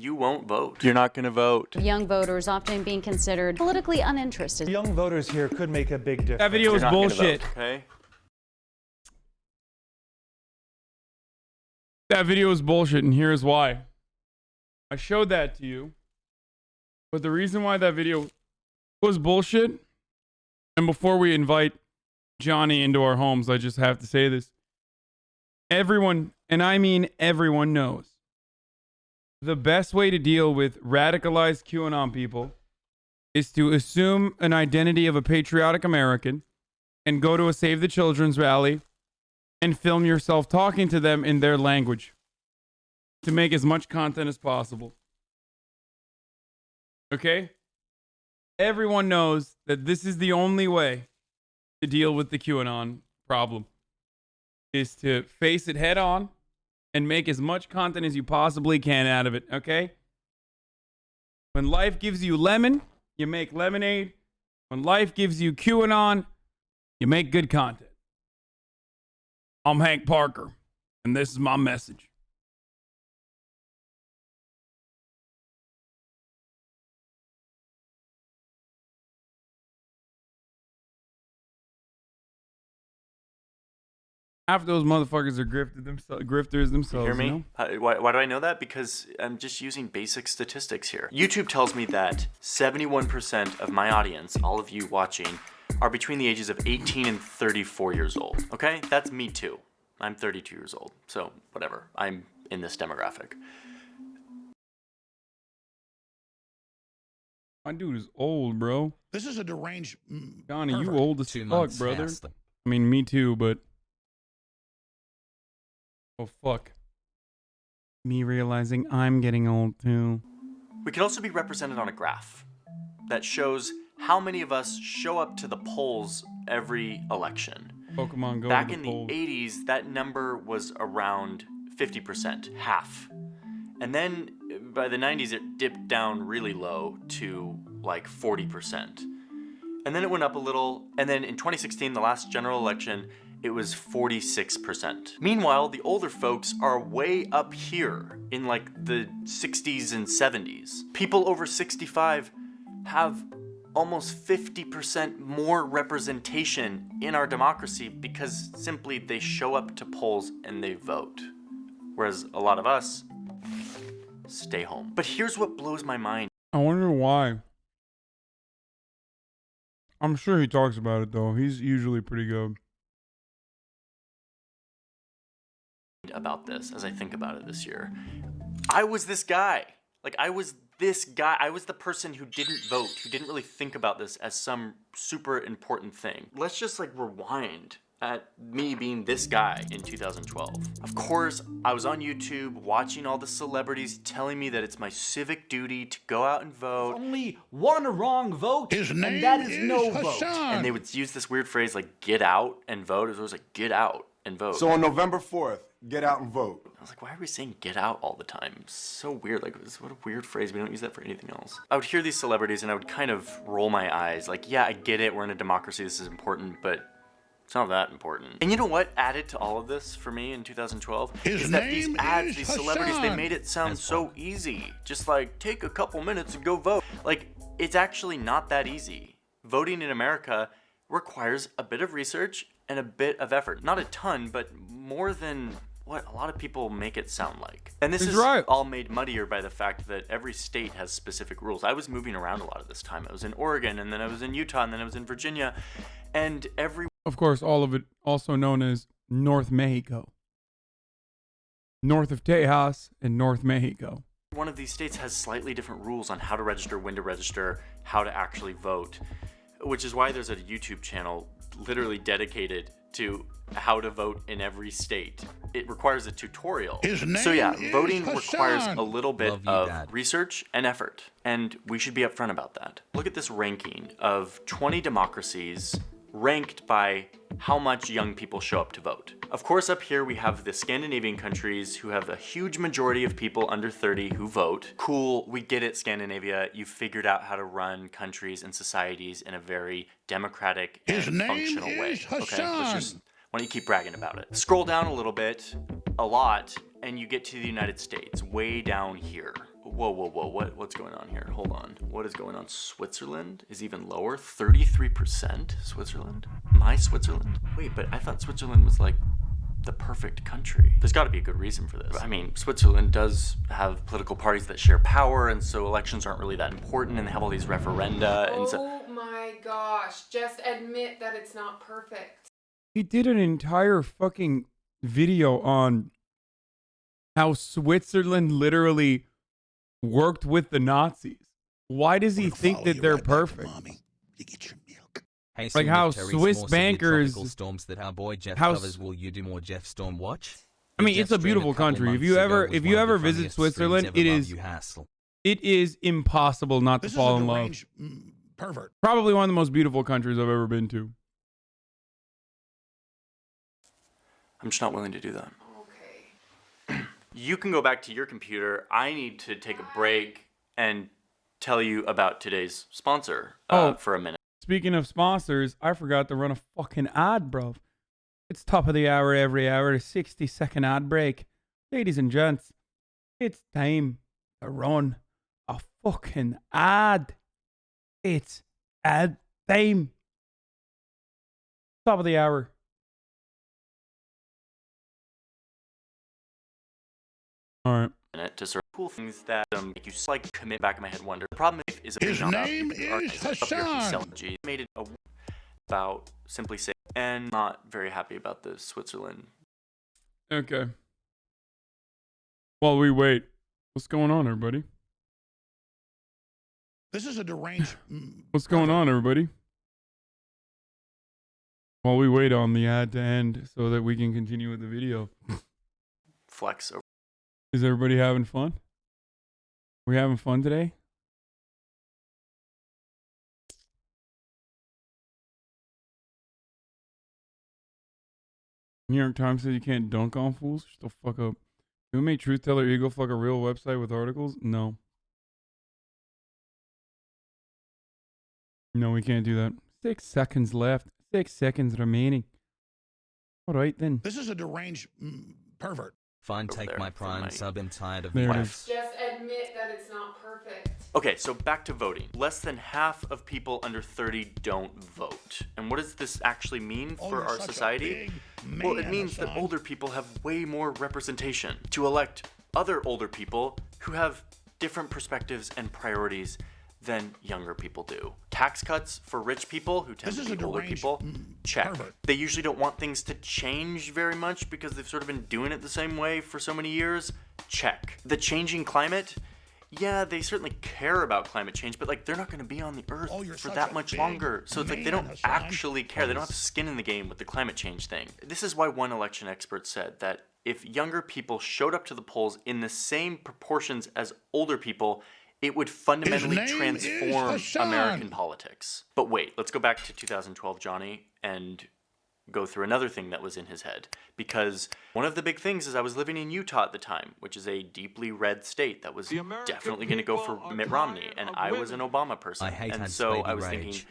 you won't vote. You're not going to vote. Young voters often being considered politically uninterested. Young voters here could make a big difference. That video was bullshit. Vote, okay? That video is bullshit, and here's why. I showed that to you. But the reason why that video was bullshit, and before we invite Johnny into our homes, I just have to say this. Everyone, and I mean everyone, knows the best way to deal with radicalized QAnon people is to assume an identity of a patriotic American and go to a Save the Children's rally and film yourself talking to them in their language to make as much content as possible. Okay? Everyone knows that this is the only way to deal with the QAnon problem, is to face it head on and make as much content as you possibly can out of it, okay? When life gives you lemon, you make lemonade. When life gives you QAnon, you make good content. I'm Hank Parker, and this is my message. Half those motherfuckers are grifters themselves. You hear me? You know? Why do I know that? Because I'm just using basic statistics here. YouTube tells me that 71% of my audience, all of you watching, are between the ages of 18 and 34 years old. Okay? That's me too. I'm 32 years old. So, whatever. I'm in this demographic. My dude is old, bro. This is a deranged... Johnny, you old as fuck, brother. I mean, me too, but... Oh, fuck. Me realizing I'm getting old, too. We can also be represented on a graph that shows how many of us show up to the polls every election. Pokemon Go. Back in the 80s, that number was around 50%, half. And then by the 90s, it dipped down really low to like 40%. And then it went up a little. And then in 2016, the last general election, it was 46%. Meanwhile, the older folks are way up here in like the 60s and 70s. People over 65 have almost 50% more representation in our democracy because simply they show up to polls and they vote. Whereas a lot of us stay home. But here's what blows my mind. I wonder why. I'm sure he talks about it, though. He's usually pretty good. About this as I think about it this year. I was this guy. Like, I was this guy. I was the person who didn't vote, who didn't really think about this as some super important thing. Let's just like rewind at me being this guy in 2012. Of course, I was on YouTube watching all the celebrities telling me that it's my civic duty to go out and vote. Only one wrong vote, and that is no vote. And they would use this weird phrase like get out and vote. It was always like get out and vote. So on November 4th, get out and vote. I was like, why are we saying get out all the time? So weird. Like, what a weird phrase. We don't use that for anything else. I would hear these celebrities and I would kind of roll my eyes. Like, yeah, I get it. We're in a democracy. This is important, but it's not that important. And you know what added to all of this for me in 2012? Is that these ads, these celebrities, they made it sound so easy. Just like, take a couple minutes and go vote. Like, it's actually not that easy. Voting in America requires a bit of research and a bit of effort. Not a ton, but more than what a lot of people make it sound like. And this is all made muddier by the fact that every state has specific rules. I was moving around a lot of this time. I was in Oregon, and then I was in Utah, and then I was in Virginia, and Of course, all of it also known as North Mexico. North of Tejas and North Mexico. One of these states has slightly different rules on how to register, when to register, how to actually vote, which is why there's a YouTube channel literally dedicated to how to vote in every state. It requires a tutorial. So yeah, voting requires a little bit of research and effort, and we should be upfront about that. Look at this ranking of 20 democracies ranked by how much young people show up to vote. Of course, up here we have the Scandinavian countries who have a huge majority of people under 30 who vote. Cool, we get it, Scandinavia. You've figured out how to run countries and societies in a very democratic and functional way. Okay, let's just, why don't you keep bragging about it? Scroll down a little bit, a lot, and you get to the United States, way down here. Whoa. What's going on here? Hold on. What is going on? Switzerland is even lower. 33% Switzerland? My Switzerland? Wait, but I thought Switzerland was like the perfect country. There's got to be a good reason for this. I mean, Switzerland does have political parties that share power, and so elections aren't really that important, and they have all these referenda. And so. Oh my gosh, just admit that it's not perfect. He did an entire fucking video on how Switzerland literally worked with the Nazis. Why does he think that they're perfect? Like how Swiss bankers, storms that our boy Jeff how covers. Will you do more Jeff Storm watch? I mean, it's a beautiful country. If you ever visit Switzerland, it is impossible not to fall in love. Pervert. Probably one of the most beautiful countries I've ever been to. I'm just not willing to do that. Okay. You can go back to your computer. I need to take a break and tell you about today's sponsor for a minute. Speaking of sponsors, I forgot to run a fucking ad, bro. It's top of the hour every hour, a 60-second ad break. Ladies and gents, it's time to run a fucking ad. It's ad time. Top of the hour. All right. To sort of cool things that make you like commit back in my head wonder. The problem is His name is Hasan. Made it about simply saying and not very happy about the Switzerland. Okay. While we wait, what's going on, everybody? This is a deranged. What's going on, everybody? While we wait on the ad to end so that we can continue with the video. Flex over. Is everybody having fun? We having fun today? New York Times says you can't dunk on fools. Shut the fuck up. Can we make Truth Teller Ego fuck a real website with articles? No. No, we can't do that. 6 seconds left. 6 seconds remaining. All right, then. This is a deranged pervert. Fine, take my prime sub. I'm tired of there it life. is. Just admit that it's not perfect. Okay, so back to voting. Less than half of people under 30 don't vote. And what does this actually mean for our society? Well, it means that older people have way more representation to elect other older people who have different perspectives and priorities than younger people do. Tax cuts for rich people who tend to be older people, check. Pervert. They usually don't want things to change very much because they've sort of been doing it the same way for so many years, check. The changing climate, yeah, they certainly care about climate change, but like they're not gonna be on the earth for that much longer. So it's like they don't actually care. They don't have skin in the game with the climate change thing. This is why one election expert said that if younger people showed up to the polls in the same proportions as older people, it would fundamentally transform American politics. But wait, let's go back to 2012, Johnny, and go through another thing that was in his head. Because one of the big things is I was living in Utah at the time, which is a deeply red state that was definitely going to go for Mitt Romney, and I was an Obama person. And so I was thinking,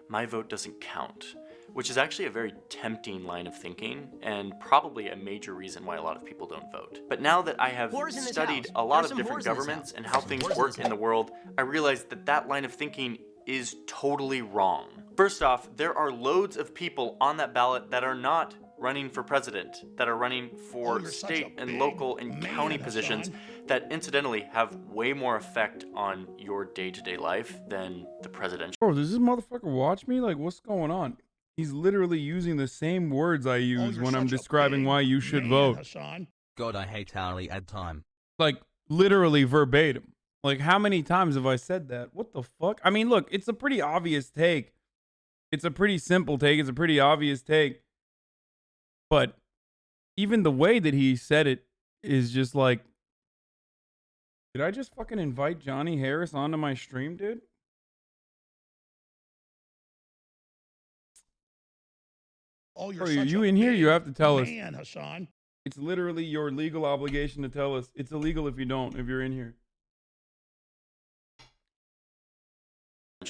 my vote doesn't count. Which is actually a very tempting line of thinking, and probably a major reason why a lot of people don't vote. But now that I have studied a lot of different governments and how things work in the world, I realized that that line of thinking is totally wrong. First off, there are loads of people on that ballot that are not running for president, that are running for state and local and county positions that incidentally have way more effect on your day-to-day life than the presidential. Bro, does this motherfucker watch me? Like, what's going on? He's literally using the same words I use when I'm describing why you should vote. Hassan. God, I hate hourly ad time. Like, literally verbatim. Like, how many times have I said that? What the fuck? I mean, look, it's a pretty obvious take. It's a pretty simple take. It's a pretty obvious take. But even the way that he said it is just like, did I just fucking invite Johnny Harris onto my stream, dude? Oh, you in here? You have to tell us. Hassan. It's literally your legal obligation to tell us. It's illegal if you don't, if you're in here.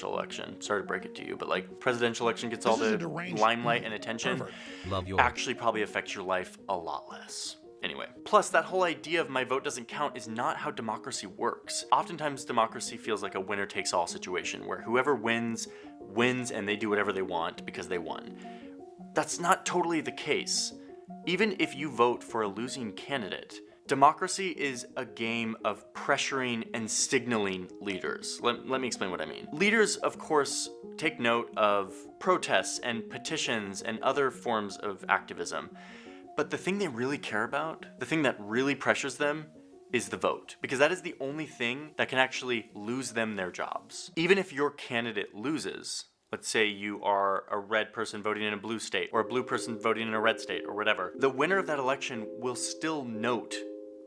Election. Sorry to break it to you, but like presidential election gets all the limelight and attention. Love your actually probably affects your life a lot less. Anyway, plus that whole idea of my vote doesn't count is not how democracy works. Oftentimes democracy feels like a winner takes all situation where whoever wins, wins and they do whatever they want because they won. That's not totally the case. Even if you vote for a losing candidate, democracy is a game of pressuring and signaling leaders. Let me explain what I mean. Leaders, of course, take note of protests and petitions and other forms of activism. But the thing they really care about, the thing that really pressures them, is the vote. Because that is the only thing that can actually lose them their jobs. Even if your candidate loses, let's say you are a red person voting in a blue state, or a blue person voting in a red state, or whatever, the winner of that election will still note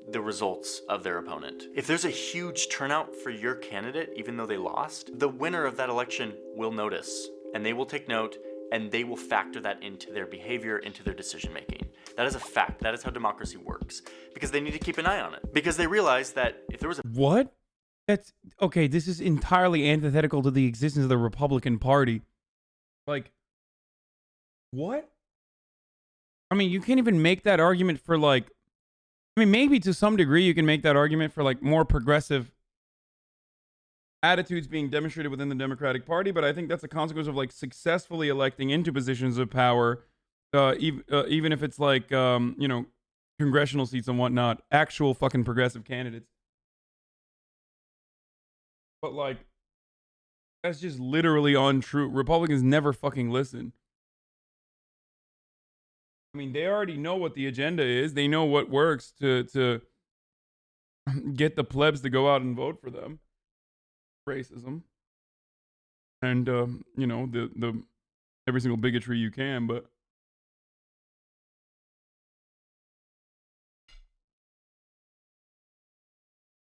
the results of their opponent. If there's a huge turnout for your candidate, even though they lost, the winner of that election will notice, and they will take note, and they will factor that into their behavior, into their decision making. That is a fact. That is how democracy works. Because they need to keep an eye on it. Because they realize that if there was a... What? That's okay. This is entirely antithetical to the existence of the Republican Party. Like, what? I mean, you can't even make that argument for like, I mean, maybe to some degree you can make that argument for like more progressive attitudes being demonstrated within the Democratic Party, but I think that's a consequence of like successfully electing into positions of power, even if it's like, you know, congressional seats and whatnot, actual fucking progressive candidates. But like, that's just literally untrue. Republicans never fucking listen. I mean, they already know what the agenda is. They know what works to get the plebs to go out and vote for them. Racism. And, you know, the every single bigotry you can, but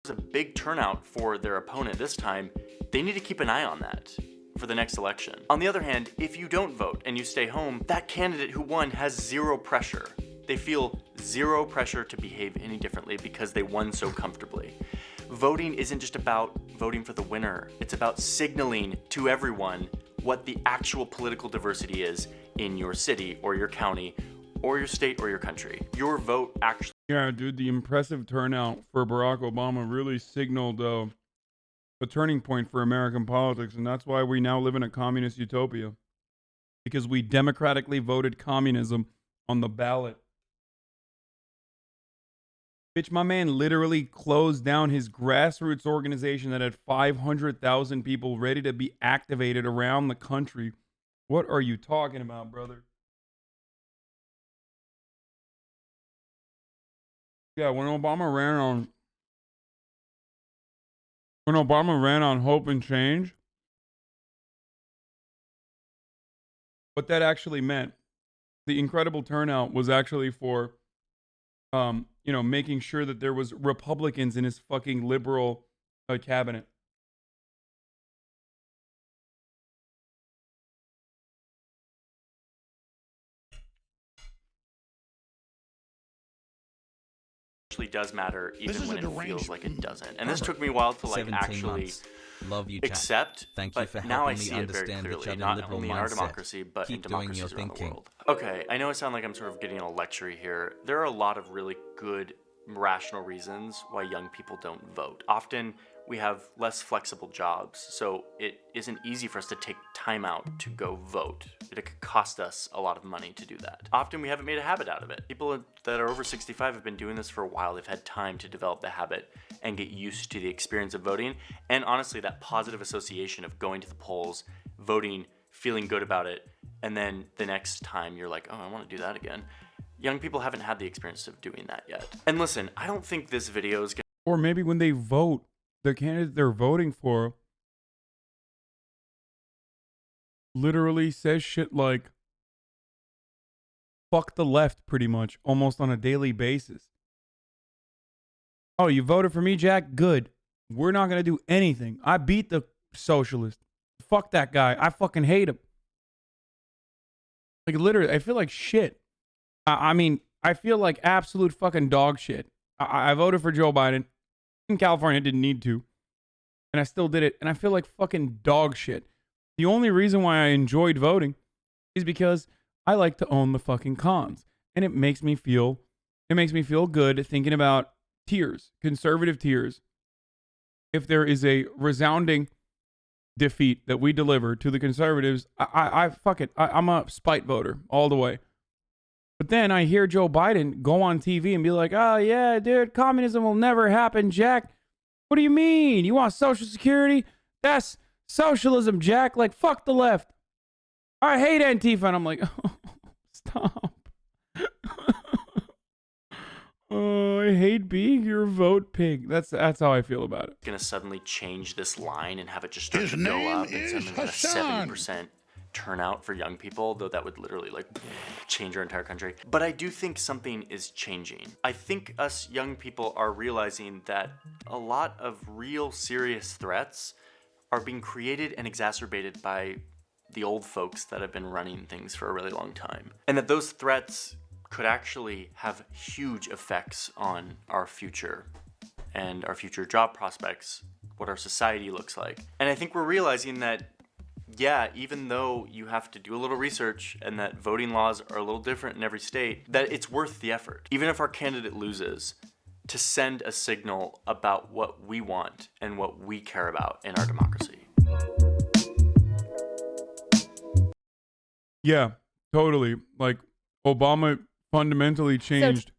there's a big turnout for their opponent this time, they need to keep an eye on that for the next election. On the other hand, if you don't vote and you stay home, that candidate who won has zero pressure. They feel zero pressure to behave any differently because they won so comfortably. Voting isn't just about voting for the winner. It's about signaling to everyone what the actual political diversity is in your city or your county or your state or your country. Your vote actually... Yeah, dude, the impressive turnout for Barack Obama really signaled a turning point for American politics, and that's why we now live in a communist utopia. Because we democratically voted communism on the ballot. Bitch, my man literally closed down his grassroots organization that had 500,000 people ready to be activated around the country. What are you talking about, brother? Yeah, when Obama ran on hope and change, what that actually meant, the incredible turnout was actually for, you know, making sure that there was Republicans in his fucking liberal cabinet. does matter even when it feels like it doesn't. And this took me a while to like actually Love you, accept. Thank you for but now I helping see me it very understand the clearly, Chud not liberal only in our mindset. democracy, but Keep in doing your democracies around the thinking. world. Okay, I know I sound like I'm sort of getting a lecture here. There are a lot of really good rational reasons why young people don't vote. Often we have less flexible jobs, so it isn't easy for us to take time out to go vote. It could cost us a lot of money to do that. Often we haven't made a habit out of it. People that are over 65 have been doing this for a while. They've had time to develop the habit and get used to the experience of voting. And honestly, that positive association of going to the polls, voting, feeling good about it, and then the next time you're like, oh, I want to do that again. Young people haven't had the experience of doing that yet. And listen, I don't think this video is gonna... Or maybe when they vote, the candidate they're voting for literally says shit like, fuck the left, pretty much, almost on a daily basis. Oh, you voted for me, Jack? Good. We're not going to do anything. I beat the socialist. Fuck that guy. I fucking hate him. Like, literally, I feel like shit. I mean, I feel like absolute fucking dog shit. I voted for Joe Biden. In California, I didn't need to. And I still did it. And I feel like fucking dog shit. The only reason why I enjoyed voting is because I like to own the fucking cons. And it makes me feel it makes me feel good thinking about tiers, conservative tiers. If there is a resounding defeat that we deliver to the conservatives, I fuck it. I'm a spite voter all the way. But then I hear Joe Biden go on TV and be like, oh yeah, dude, communism will never happen, Jack. What do you mean? You want Social Security? That's socialism, Jack. Like, fuck the left. I hate Antifa. And I'm like, oh, stop. Oh, I hate being your vote pig. That's how I feel about it. Gonna suddenly change this line and have it just His start to go name up and is suddenly have a Hasan. 70% turnout for young people, though that would literally like change our entire country. But I do think something is changing. I think us young people are realizing that a lot of real serious threats are being created and exacerbated by the old folks that have been running things for a really long time. And that those threats could actually have huge effects on our future and our future job prospects, what our society looks like. And I think we're realizing that, yeah, even though you have to do a little research and that voting laws are a little different in every state, that it's worth the effort. Even if our candidate loses, to send a signal about what we want and what we care about in our democracy. Yeah, totally. Like, Obama fundamentally changed